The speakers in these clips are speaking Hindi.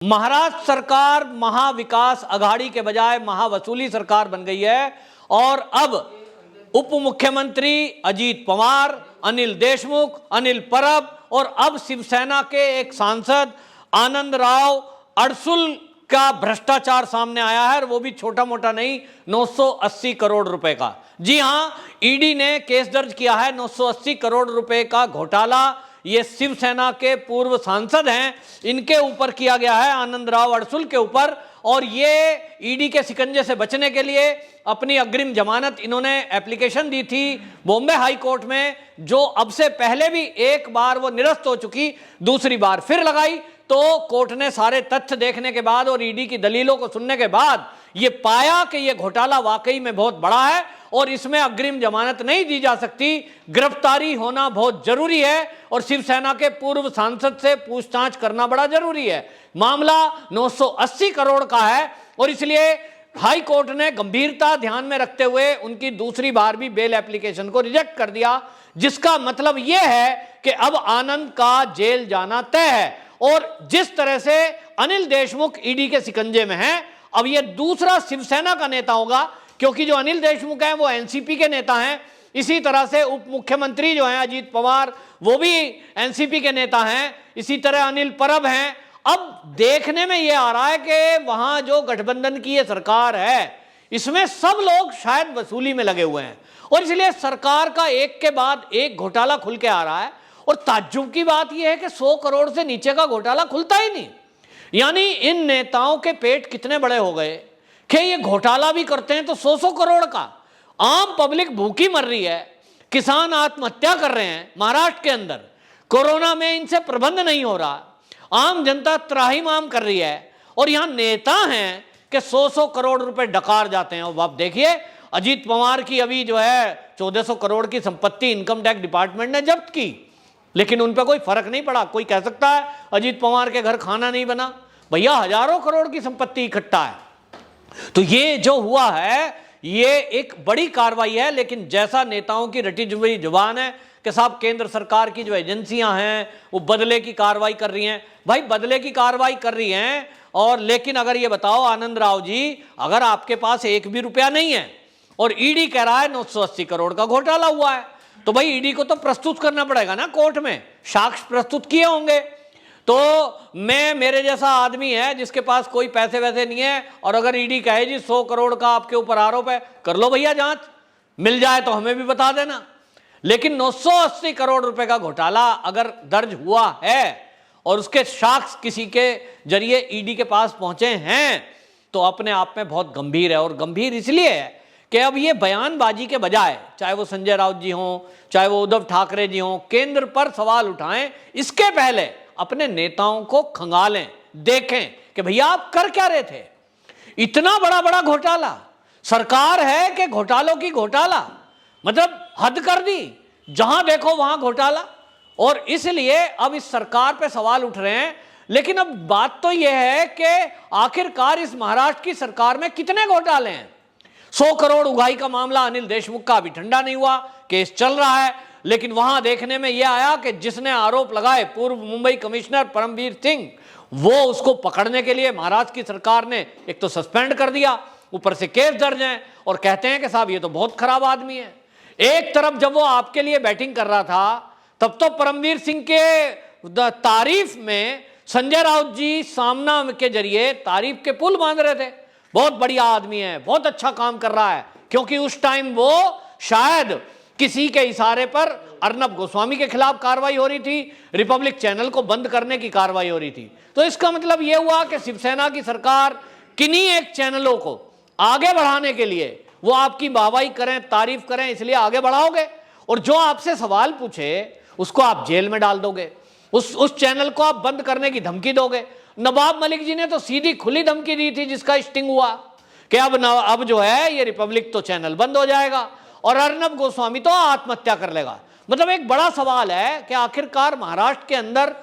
महाराष्ट्र सरकार महाविकास आघाड़ी के बजाय महावसूली सरकार बन गई है और अब उप मुख्यमंत्री अजीत पवार, अनिल देशमुख, अनिल परब और अब शिवसेना के एक सांसद आनंद राव अडसुल का भ्रष्टाचार सामने आया है और वो भी छोटा मोटा नहीं, 980 करोड़ रुपए का। जी हां, ईडी ने केस दर्ज किया है 980 करोड़ रुपए का घोटाला। ये शिवसेना के पूर्व सांसद हैं, इनके ऊपर किया गया है, आनंद राव अडसुल के ऊपर। और ये ईडी के शिकंजे से बचने के लिए अपनी अग्रिम जमानत इन्होंने एप्लीकेशन दी थी बॉम्बे हाई कोर्ट में, जो अब से पहले भी एक बार वो निरस्त हो चुकी, दूसरी बार फिर लगाई। तो कोर्ट ने सारे तथ्य देखने के बाद और ईडी की दलीलों को सुनने के बाद ये पाया कि ये घोटाला वाकई में बहुत बड़ा है और इसमें अग्रिम जमानत नहीं दी जा सकती, गिरफ्तारी होना बहुत जरूरी है और शिवसेना के पूर्व सांसद से पूछताछ करना बड़ा जरूरी है। मामला 980 करोड़ का है और इसलिए हाई कोर्ट ने गंभीरता ध्यान में रखते हुए उनकी दूसरी बार भी बेल एप्लीकेशन को रिजेक्ट कर दिया, जिसका मतलब यह है कि अब आनंद का जेल जाना तय है। और जिस तरह से अनिल देशमुख ईडी के शिकंजे में है, अब यह दूसरा शिवसेना का नेता होगा, क्योंकि जो अनिल देशमुख हैं वो एनसीपी के नेता हैं। इसी तरह से उप मुख्यमंत्री जो हैं अजीत पवार, वो भी एनसीपी के नेता हैं। इसी तरह अनिल परब हैं। अब देखने में यह आ रहा है कि वहां जो गठबंधन की ये सरकार है, इसमें सब लोग शायद वसूली में लगे हुए हैं और इसलिए सरकार का एक के बाद एक घोटाला खुल के आ रहा है। और ताज्जुब की बात यह है कि 100 करोड़ से नीचे का घोटाला खुलता ही नहीं। यानी इन नेताओं के पेट कितने बड़े हो गए कि ये घोटाला भी करते हैं तो 100 करोड़ का। आम पब्लिक भूखी मर रही है, किसान आत्महत्या कर रहे हैं महाराष्ट्र के अंदर, कोरोना में इनसे प्रबंध नहीं हो रहा, आम जनता त्राहिमाम कर रही है और यहां नेता हैं कि 100 करोड़ रुपए डकार जाते हैं। अब आप देखिए, अजीत पवार की अभी जो है 1400 करोड़ की संपत्ति इनकम टैक्स डिपार्टमेंट ने जब्त की, लेकिन उन पर कोई फर्क नहीं पड़ा। कोई कह सकता है अजीत पवार के घर खाना नहीं बना, भैया हजारों करोड़ की संपत्ति इकट्ठा है। तो ये जो हुआ है ये एक बड़ी कार्रवाई है, लेकिन जैसा नेताओं की रटी जुबी जुबान है कि साहब केंद्र सरकार की जो एजेंसियां हैं वो बदले की कार्रवाई कर रही हैं। भाई बदले की कार्रवाई कर रही हैं, और लेकिन अगर ये बताओ आनंद राव जी, अगर आपके पास एक भी रुपया नहीं है और ईडी कह रहा है 980 करोड़ का घोटाला हुआ है, तो भाई ईडी को तो प्रस्तुत करना पड़ेगा ना कोर्ट में, साक्ष्य प्रस्तुत किए होंगे। तो मेरे जैसा आदमी है जिसके पास कोई पैसे वैसे नहीं है, और अगर ईडी कहे जी 100 करोड़ का आपके ऊपर आरोप है, कर लो भैया जांच, मिल जाए तो हमें भी बता देना। लेकिन 980 करोड़ रुपए का घोटाला अगर दर्ज हुआ है और उसके साक्ष्य किसी के जरिए ईडी के पास पहुंचे हैं, तो अपने आप में बहुत गंभीर है। और गंभीर इसलिए है कि अब ये बयानबाजी के बजाय, चाहे वो संजय राउत जी हों, चाहे वो उद्धव ठाकरे जी हों, केंद्र पर सवाल उठाएं, इसके पहले अपने नेताओं को खंगालें, देखें कि भैया आप कर क्या रहे थे। इतना बड़ा बड़ा घोटाला, सरकार है कि घोटालों की घोटाला, मतलब हद कर दी, जहां देखो वहां घोटाला। और इसलिए अब इस सरकार पे सवाल उठ रहे हैं। लेकिन अब बात तो यह है कि आखिरकार इस महाराष्ट्र की सरकार में कितने घोटाले हैं। 100 करोड़ उगाही का मामला अनिल देशमुख का अभी ठंडा नहीं हुआ, केस चल रहा है, लेकिन वहां देखने में यह आया कि जिसने आरोप लगाए पूर्व मुंबई कमिश्नर परमवीर सिंह, वो उसको पकड़ने के लिए महाराष्ट्र की सरकार ने एक तो सस्पेंड कर दिया, ऊपर से केस दर्ज है और कहते हैं कि साहब ये तो बहुत खराब आदमी है। एक तरफ जब वो आपके लिए बैटिंग कर रहा था, तब तो परमवीर सिंह के तारीफ में संजय राउत जी सामना के जरिए तारीफ के पुल बांध रहे थे, बहुत बढ़िया आदमी है, बहुत अच्छा काम कर रहा है, क्योंकि उस टाइम वो शायद किसी के इशारे पर अर्नब गोस्वामी के खिलाफ कार्रवाई हो रही थी, रिपब्लिक चैनल को बंद करने की कार्रवाई हो रही थी। तो इसका मतलब यह हुआ कि शिवसेना की सरकार किन्हीं एक चैनलों को आगे बढ़ाने के लिए वो आपकी वाहवाही करें, तारीफ करें, इसलिए आगे बढ़ाओगे, और जो आपसे सवाल पूछे उसको आप जेल में डाल दोगे, उस चैनल को आप बंद करने की धमकी दोगे। नवाब मलिक जी ने तो सीधी खुली धमकी दी थी, जिसका स्टिंग हुआ कि अब जो है ये रिपब्लिक तो चैनल बंद हो जाएगा और अर्नब गोस्वामी तो आत्महत्या कर लेगा। मतलब एक बड़ा सवाल है कि आखिरकार महाराष्ट्र के अंदर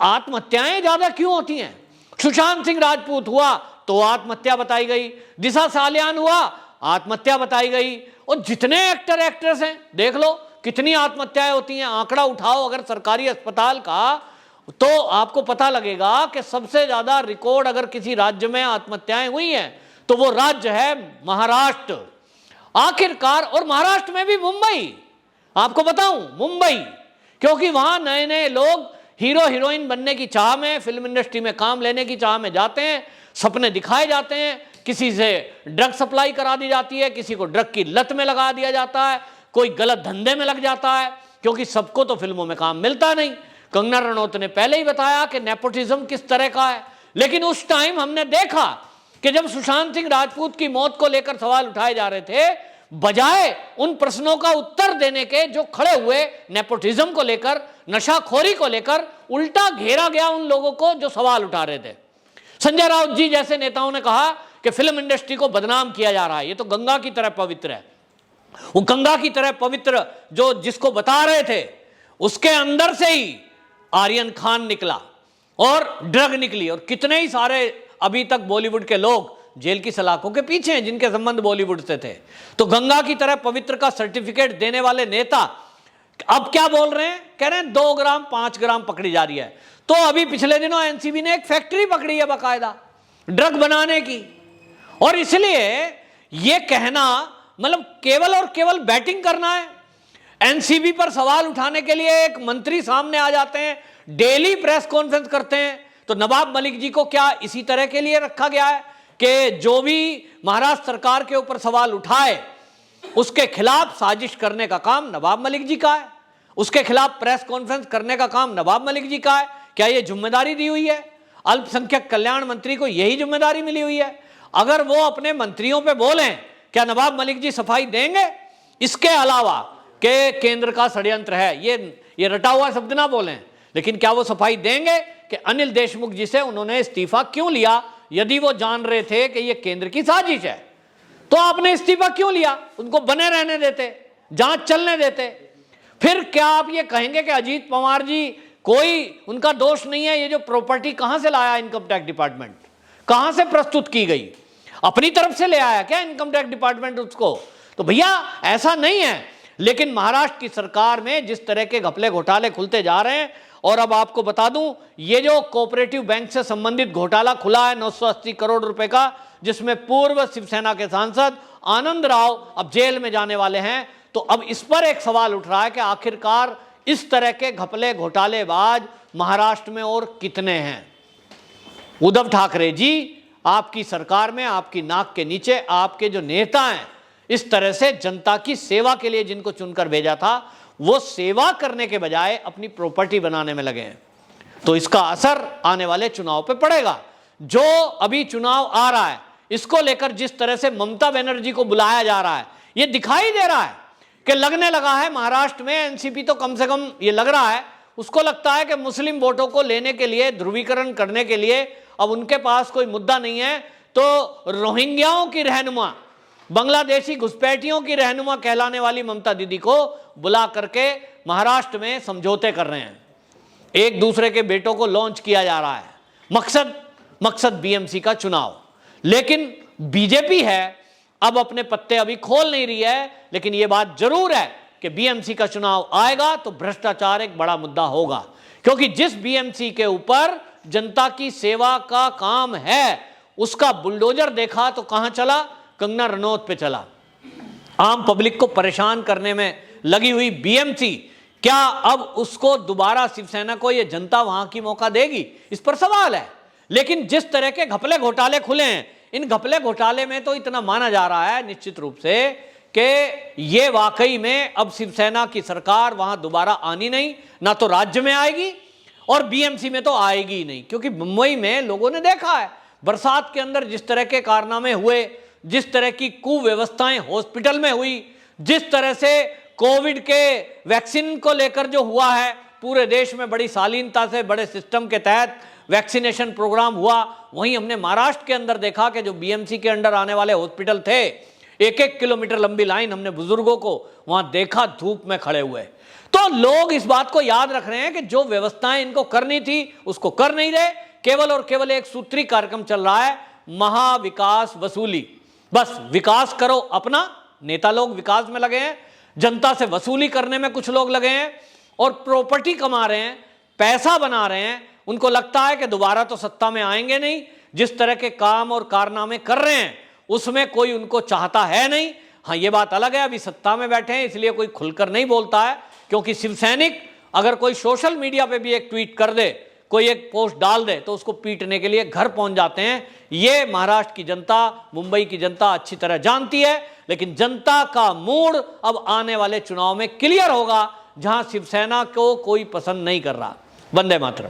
आत्महत्याएं ज्यादा क्यों होती हैं। सुशांत सिंह राजपूत हुआ तो आत्महत्या बताई गई, दिशा सालियान हुआ आत्महत्या बताई गई, और जितने एक्टर एक्ट्रेस हैं देख लो कितनी आत्महत्याएं होती हैं। आंकड़ा उठाओ अगर सरकारी अस्पताल का, तो आपको पता लगेगा कि सबसे ज्यादा रिकॉर्ड अगर किसी राज्य में आत्महत्याएं हुई हैं तो वो राज्य है महाराष्ट्र। आखिरकार, और महाराष्ट्र में भी मुंबई, आपको बताऊं मुंबई, क्योंकि वहां नए नए लोग हीरो हीरोइन बनने की चाह में, फिल्म इंडस्ट्री में काम लेने की चाह में जाते हैं, सपने दिखाए जाते हैं, किसी से ड्रग सप्लाई करा दी जाती है, किसी को ड्रग की लत में लगा दिया जाता है, कोई गलत धंधे में लग जाता है, क्योंकि सबको तो फिल्मों में काम मिलता नहीं। कंगना रनौत ने पहले ही बताया कि नेपोटिज्म किस तरह का है। लेकिन उस टाइम हमने देखा कि जब सुशांत सिंह राजपूत की मौत को लेकर सवाल उठाए जा रहे थे, बजाय उन प्रश्नों का उत्तर देने के जो खड़े हुए नेपोटिज्म को लेकर, नशाखोरी को लेकर, उल्टा घेरा गया उन लोगों को जो सवाल उठा रहे थे। संजय राउत जी जैसे नेताओं ने कहा कि फिल्म इंडस्ट्री को बदनाम किया जा रहा है, ये तो गंगा की तरह पवित्र है। वो गंगा की तरह पवित्र जो जिसको बता रहे थे, उसके अंदर से ही आर्यन खान निकला और ड्रग निकली, और कितने ही सारे अभी तक बॉलीवुड के लोग जेल की सलाखों के पीछे हैं जिनके संबंध बॉलीवुड से थे। तो गंगा की तरह पवित्र का सर्टिफिकेट देने वाले नेता अब क्या बोल रहे हैं? कह रहे हैं 2 ग्राम 5 ग्राम पकड़ी जा रही है। तो अभी पिछले दिनों एनसीबी ने एक फैक्ट्री पकड़ी है बाकायदा ड्रग बनाने की, और इसलिए यह कहना मतलब केवल और केवल बैटिंग करना है। एनसीबी पर सवाल उठाने के लिए एक मंत्री सामने आ जाते हैं, डेली प्रेस कॉन्फ्रेंस करते हैं। तो नवाब मलिक जी को क्या इसी तरह के लिए रखा गया है कि जो भी महाराष्ट्र सरकार के ऊपर सवाल उठाए उसके खिलाफ साजिश करने का काम नवाब मलिक जी का है, उसके खिलाफ प्रेस कॉन्फ्रेंस करने का काम नवाब मलिक जी का है? क्या यह जिम्मेदारी दी हुई है? अल्पसंख्यक कल्याण मंत्री को यही जिम्मेदारी मिली हुई है? अगर वो अपने मंत्रियों पे बोलें, क्या नवाब मलिक जी सफाई देंगे? इसके अलावा कि केंद्र का षड्यंत्र है, ये रटा हुआ शब्द ना बोलें, लेकिन क्या वो सफाई देंगे कि अनिल देशमुख जी से उन्होंने इस्तीफा क्यों लिया? यदि वो जान रहे थे कि ये केंद्र की साजिश है तो आपने इस्तीफा क्यों लिया? उनको बने रहने देते, जांच चलने देते। फिर क्या आप ये कहेंगे कि अजीत पवार जी कोई उनका दोष नहीं है? ये जो प्रॉपर्टी कहां से लाया इनकम टैक्स डिपार्टमेंट, कहां से प्रस्तुत की गई? अपनी तरफ से ले आया क्या इनकम टैक्स डिपार्टमेंट उसको? तो भैया ऐसा नहीं है। लेकिन महाराष्ट्र की सरकार में जिस तरह के घपले घोटाले खुलते जा रहे हैं, और अब आपको बता दूं, ये जो कोऑपरेटिव बैंक से संबंधित घोटाला खुला है 980 करोड़ रुपए का, जिसमें पूर्व शिवसेना के सांसद आनंद राव अब जेल में जाने वाले हैं, तो अब इस पर एक सवाल उठ रहा है कि आखिरकार इस तरह के घपले घोटालेबाज महाराष्ट्र में और कितने हैं? उद्धव ठाकरे जी, आपकी सरकार में, आपकी नाक के नीचे आपके जो नेता हैं, इस तरह से जनता की सेवा के लिए जिनको चुनकर भेजा था, वो सेवा करने के बजाय अपनी प्रॉपर्टी बनाने में लगे हैं। तो इसका असर आने वाले चुनाव पे पड़ेगा। जो अभी चुनाव आ रहा है, इसको लेकर जिस तरह से ममता बनर्जी को बुलाया जा रहा है, ये दिखाई दे रहा है कि लगने लगा है महाराष्ट्र में एनसीपी तो कम से कम ये लग रहा है, उसको लगता है कि मुस्लिम वोटों को लेने के लिए, ध्रुवीकरण करने के लिए अब उनके पास कोई मुद्दा नहीं है, तो रोहिंग्याओं की रहनुमा, बांग्लादेशी घुसपैठियों की रहनुमा कहलाने वाली ममता दीदी को बुला करके महाराष्ट्र में समझौते कर रहे हैं। एक दूसरे के बेटों को लॉन्च किया जा रहा है। मकसद बीएमसी का चुनाव। लेकिन बीजेपी है अब अपने पत्ते अभी खोल नहीं रही है, लेकिन यह बात जरूर है कि बीएमसी का चुनाव आएगा तो भ्रष्टाचार एक बड़ा मुद्दा होगा, क्योंकि जिस बीएमसी के ऊपर जनता की सेवा का काम है, उसका बुलडोजर देखा तो कहां चला? कंगना रनौत पे चला। आम पब्लिक को परेशान करने में लगी हुई बीएमसी, क्या अब उसको दोबारा शिवसेना को ये जनता वहां की मौका देगी? इस पर सवाल है। लेकिन जिस तरह के घपले घोटाले खुले हैं, इन घपले घोटाले में तो इतना माना जा रहा है निश्चित रूप से कि ये वाकई में अब शिवसेना की सरकार वहां दोबारा आनी नहीं, ना तो राज्य में आएगी और बीएमसी में तो आएगी ही नहीं। क्योंकि मुंबई में लोगों ने देखा है बरसात के अंदर जिस तरह के कारनामे हुए, जिस तरह की कुव्यवस्थाएं हॉस्पिटल में हुई, जिस तरह से कोविड के वैक्सीन को लेकर जो हुआ है, पूरे देश में बड़ी शालीनता से बड़े सिस्टम के तहत वैक्सीनेशन प्रोग्राम हुआ, वहीं हमने महाराष्ट्र के अंदर देखा कि जो बीएमसी के अंडर आने वाले हॉस्पिटल थे, 1-1 किलोमीटर लंबी लाइन हमने बुजुर्गों को वहां देखा धूप में खड़े हुए। तो लोग इस बात को याद रख रहे हैं कि जो व्यवस्थाएं इनको करनी थी उसको कर नहीं रहे, केवल और केवल एक सूत्री कार्यक्रम चल रहा है, महाविकास वसूली। बस विकास करो अपना, नेता लोग विकास में लगे हैं, जनता से वसूली करने में कुछ लोग लगे हैं और प्रॉपर्टी कमा रहे हैं। पैसा बना रहे हैं, उनको लगता है कि दोबारा तो सत्ता में आएंगे नहीं, जिस तरह के काम और कारनामे कर रहे हैं उसमें कोई उनको चाहता है नहीं। हाँ, ये बात अलग है, अभी सत्ता में बैठे हैं इसलिए कोई खुलकर नहीं बोलता है, क्योंकि शिवसैनिक अगर कोई सोशल मीडिया पे भी एक ट्वीट कर दे, कोई एक पोस्ट डाल दे, तो उसको पीटने के लिए घर पहुंच जाते हैं। ये महाराष्ट्र की जनता, मुंबई की जनता अच्छी तरह जानती है। लेकिन जनता का मूड अब आने वाले चुनाव में क्लियर होगा, जहां शिवसेना को कोई पसंद नहीं कर रहा। वंदे मातरम।